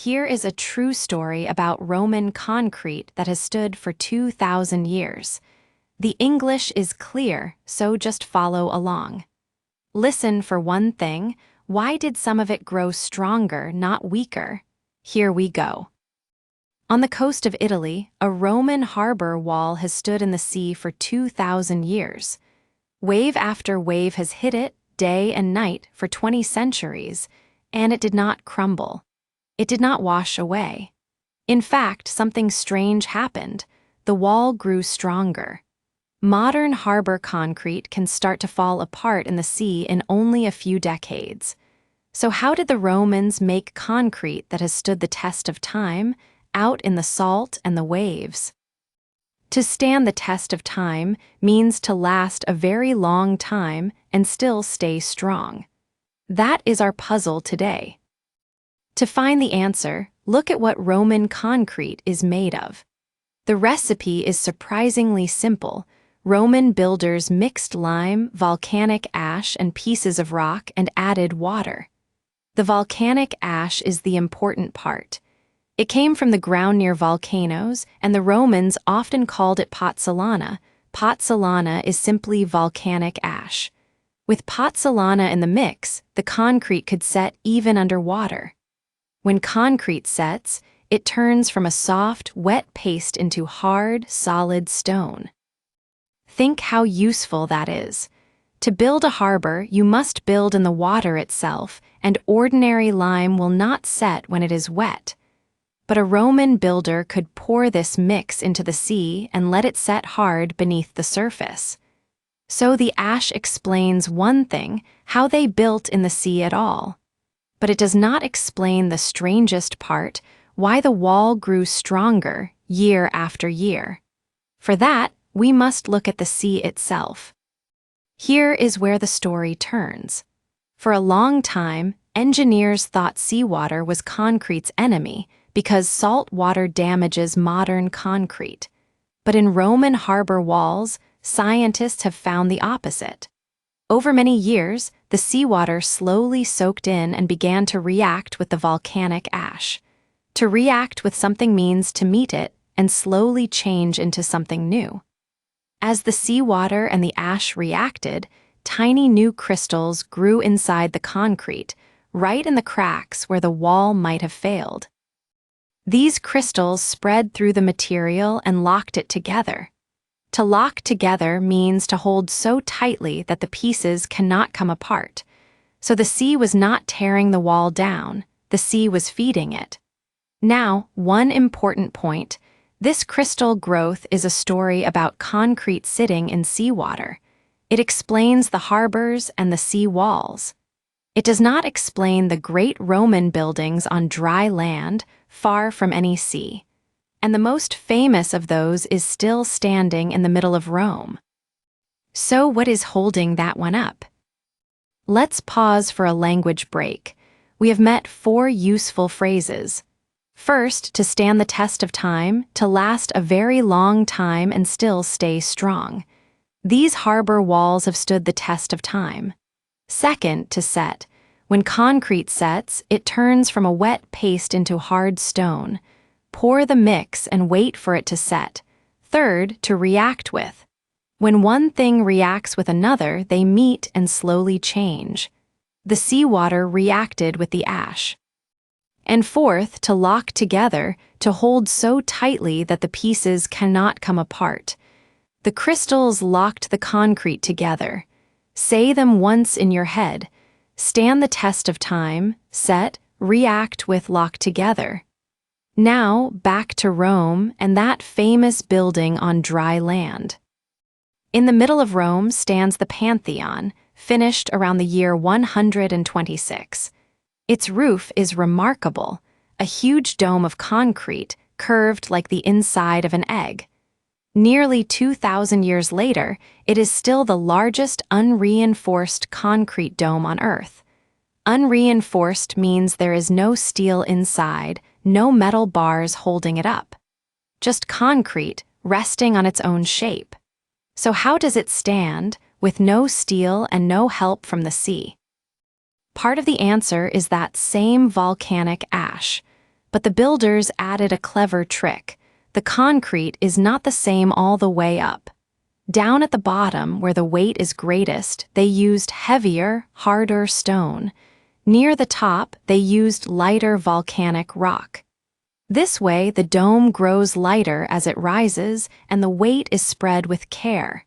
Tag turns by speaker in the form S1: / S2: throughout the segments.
S1: here is a true story about Roman concrete that has stood for 2,000 years. The English is clear, so just follow along. Listen for one thing: why did some of it grow stronger, not weaker? Here we go. On the coast of Italy, a Roman harbor wall has stood in the sea for 2,000 years. Wave after wave has hit it, day and night, for 20 centuries, and it did not crumble. It did not wash away. In fact, something strange happened. The wall grew stronger. Modern harbor concrete can start to fall apart in the sea in only a few decades. So how did the Romans make concrete that has stood the test of time, out in the salt and the waves? To stand the test of time means to last a very long time and still stay strong. That is our puzzle today. To find the answer, look at what Roman concrete is made of. The recipe is surprisingly simple. Roman builders mixed lime, volcanic ash, and pieces of rock and added water. The volcanic ash is the important part. It came from the ground near volcanoes, and the Romans often called it pozzolana. Pozzolana is simply volcanic ash. With pozzolana in the mix, the concrete could set even under water. When concrete sets, it turns from a soft, wet paste into hard, solid stone. Think how useful that is. To build a harbor, you must build in the water itself, and ordinary lime will not set when it is wet. But a Roman builder could pour this mix into the sea and let it set hard beneath the surface. So the ash explains one thing: how they built in the sea at all. But it does not explain the strangest part: why the wall grew stronger year after year. For that, we must look at the sea itself. Here is where the story turns. For a long time, engineers thought seawater was concrete's enemy because salt water damages modern concrete. But in Roman harbor walls, scientists have found the opposite. Over many years, the seawater slowly soaked in and began to react with the volcanic ash. To react with something means to meet it and slowly change into something new. As the seawater and the ash reacted, tiny new crystals grew inside the concrete, right in the cracks where the wall might have failed. These crystals spread through the material and locked it together. To lock together means to hold so tightly that the pieces cannot come apart. So the sea was not tearing the wall down, the sea was feeding it. Now, one important point: this crystal growth is a story about concrete sitting in seawater. It explains the harbors and the sea walls. It does not explain the great Roman buildings on dry land, far from any sea. And the most famous of those is still standing in the middle of Rome. So what is holding that one up? Let's pause for a language break. We have met 4 useful phrases. First, to stand the test of time, to last a very long time and still stay strong. These harbor walls have stood the test of time. Second, to set. When concrete sets, it turns from a wet paste into hard stone. Pour the mix and wait for it to set. Third, to react with. When one thing reacts with another, they meet and slowly change. The seawater reacted with the ash. And fourth, to lock together, to hold so tightly that the pieces cannot come apart. The crystals locked the concrete together. Say them once in your head: stand the test of time, set, react with, lock together. Now, back to Rome and that famous building on dry land. In the middle of Rome stands the Pantheon, finished around the year 126. Its roof is remarkable, a huge dome of concrete, curved like the inside of an egg. Nearly 2,000 years later, it is still the largest unreinforced concrete dome on Earth. Unreinforced means there is no steel inside, no metal bars holding it up. Just concrete, resting on its own shape. So how does it stand, with no steel and no help from the sea? Part of the answer is that same volcanic ash. But the builders added a clever trick. The concrete is not the same all the way up. Down at the bottom, where the weight is greatest, they used heavier, harder stone. Near the top, they used lighter volcanic rock. This way, the dome grows lighter as it rises, and the weight is spread with care.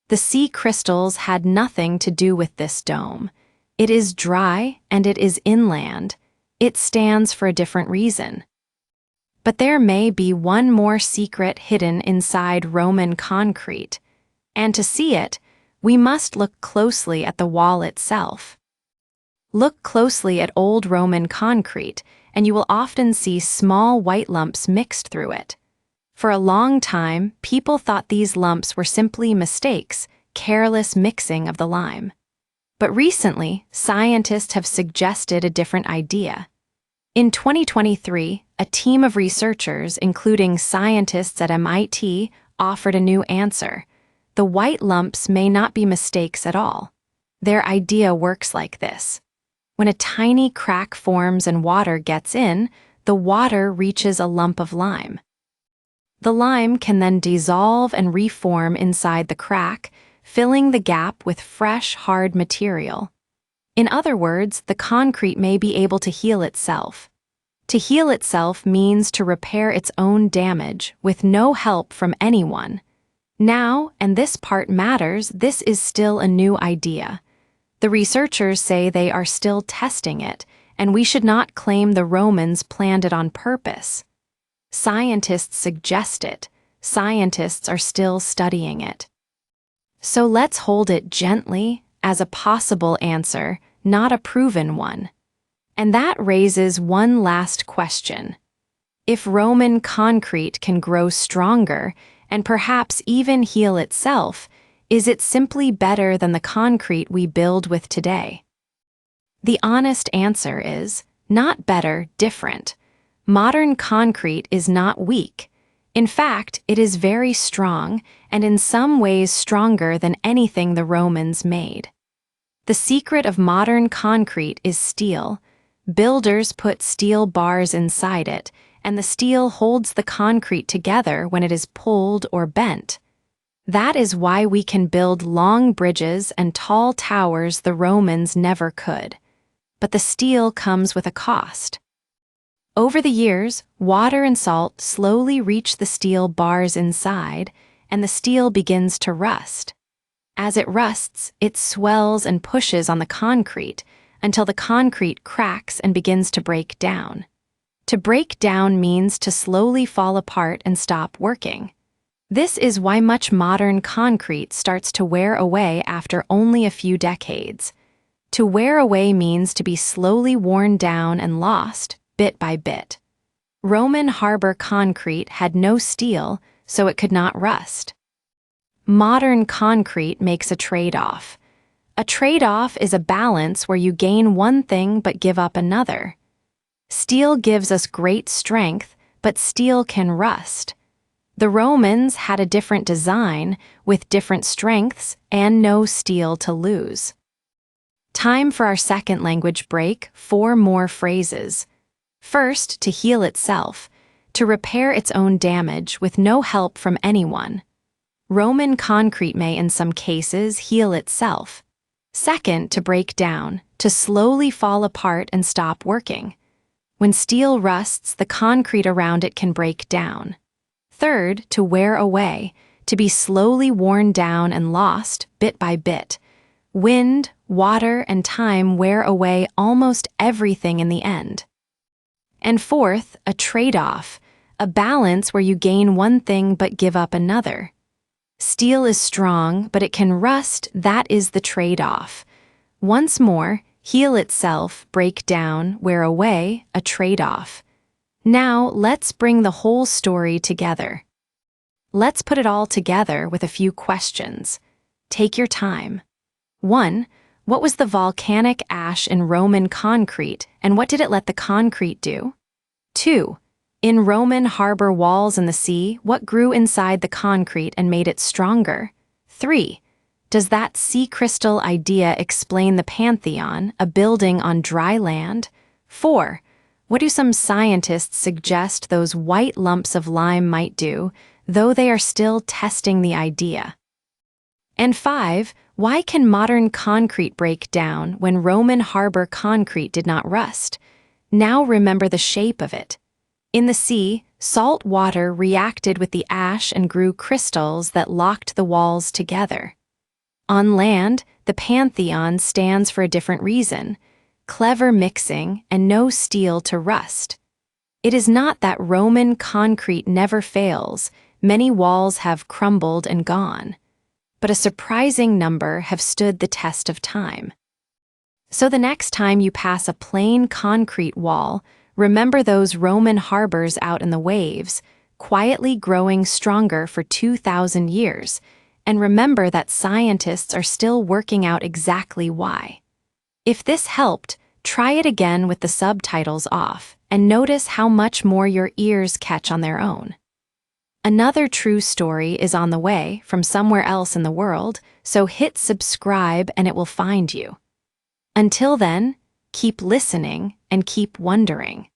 S1: The sea crystals had nothing to do with this dome. It is dry, and it is inland. It stands for a different reason. But there may be one more secret hidden inside Roman concrete. And to see it, we must look closely at the wall itself. Look closely at old Roman concrete, and you will often see small white lumps mixed through it. For a long time, people thought these lumps were simply mistakes, careless mixing of the lime. But recently, scientists have suggested a different idea. In 2023, a team of researchers, including scientists at MIT, offered a new answer. The white lumps may not be mistakes at all. Their idea works like this. When a tiny crack forms and water gets in, the water reaches a lump of lime. The lime can then dissolve and reform inside the crack, filling the gap with fresh, hard material. In other words, the concrete may be able to heal itself. To heal itself means to repair its own damage with no help from anyone. Now, and this part matters, this is still a new idea. The researchers say they are still testing it, and we should not claim the Romans planned it on purpose. Scientists suggest it. Scientists are still studying it. So let's hold it gently as a possible answer, not a proven one. And that raises one last question. If Roman concrete can grow stronger and perhaps even heal itself, is it simply better than the concrete we build with today? The honest answer is, not better, different. Modern concrete is not weak. In fact, it is very strong, and in some ways stronger than anything the Romans made. The secret of modern concrete is steel. Builders put steel bars inside it, and the steel holds the concrete together when it is pulled or bent. That is why we can build long bridges and tall towers the Romans never could. But the steel comes with a cost. Over the years, water and salt slowly reach the steel bars inside, and the steel begins to rust. As it rusts, it swells and pushes on the concrete until the concrete cracks and begins to break down. To break down means to slowly fall apart and stop working. This is why much modern concrete starts to wear away after only a few decades. To wear away means to be slowly worn down and lost, bit by bit. Roman harbour concrete had no steel, so it could not rust. Modern concrete makes a trade-off. A trade-off is a balance where you gain one thing but give up another. Steel gives us great strength, but steel can rust. The Romans had a different design, with different strengths and no steel to lose. Time for our second language break, 4 more phrases. First, to heal itself, to repair its own damage with no help from anyone. Roman concrete may, in some cases, heal itself. Second, to break down, to slowly fall apart and stop working. When steel rusts, the concrete around it can break down. Third, to wear away, to be slowly worn down and lost, bit by bit. Wind, water, and time wear away almost everything in the end. And fourth, a trade-off, a balance where you gain one thing but give up another. Steel is strong, but it can rust, that is the trade-off. Once more, heal itself, break down, wear away, a trade-off. Now, let's bring the whole story together. Let's put it all together with a few questions. Take your time. 1. What was the volcanic ash in Roman concrete, and what did it let the concrete do? 2. In Roman harbor walls in the sea, what grew inside the concrete and made it stronger? 3. Does that sea crystal idea explain the Pantheon, a building on dry land? 4. What do some scientists suggest those white lumps of lime might do, though they are still testing the idea? And 5. Why can modern concrete break down when Roman harbor concrete did not rust? Now remember the shape of it. In the sea, salt water reacted with the ash and grew crystals that locked the walls together. On land, the Pantheon stands for a different reason: clever mixing and no steel to rust. It is not that Roman concrete never fails, many walls have crumbled and gone, but a surprising number have stood the test of time. So the next time you pass a plain concrete wall, remember those Roman harbors out in the waves, quietly growing stronger for 2,000 years, and remember that scientists are still working out exactly why. If this helped, try it again with the subtitles off, and notice how much more your ears catch on their own. Another true story is on the way from somewhere else in the world, so hit subscribe and it will find you. Until then, keep listening and keep wondering.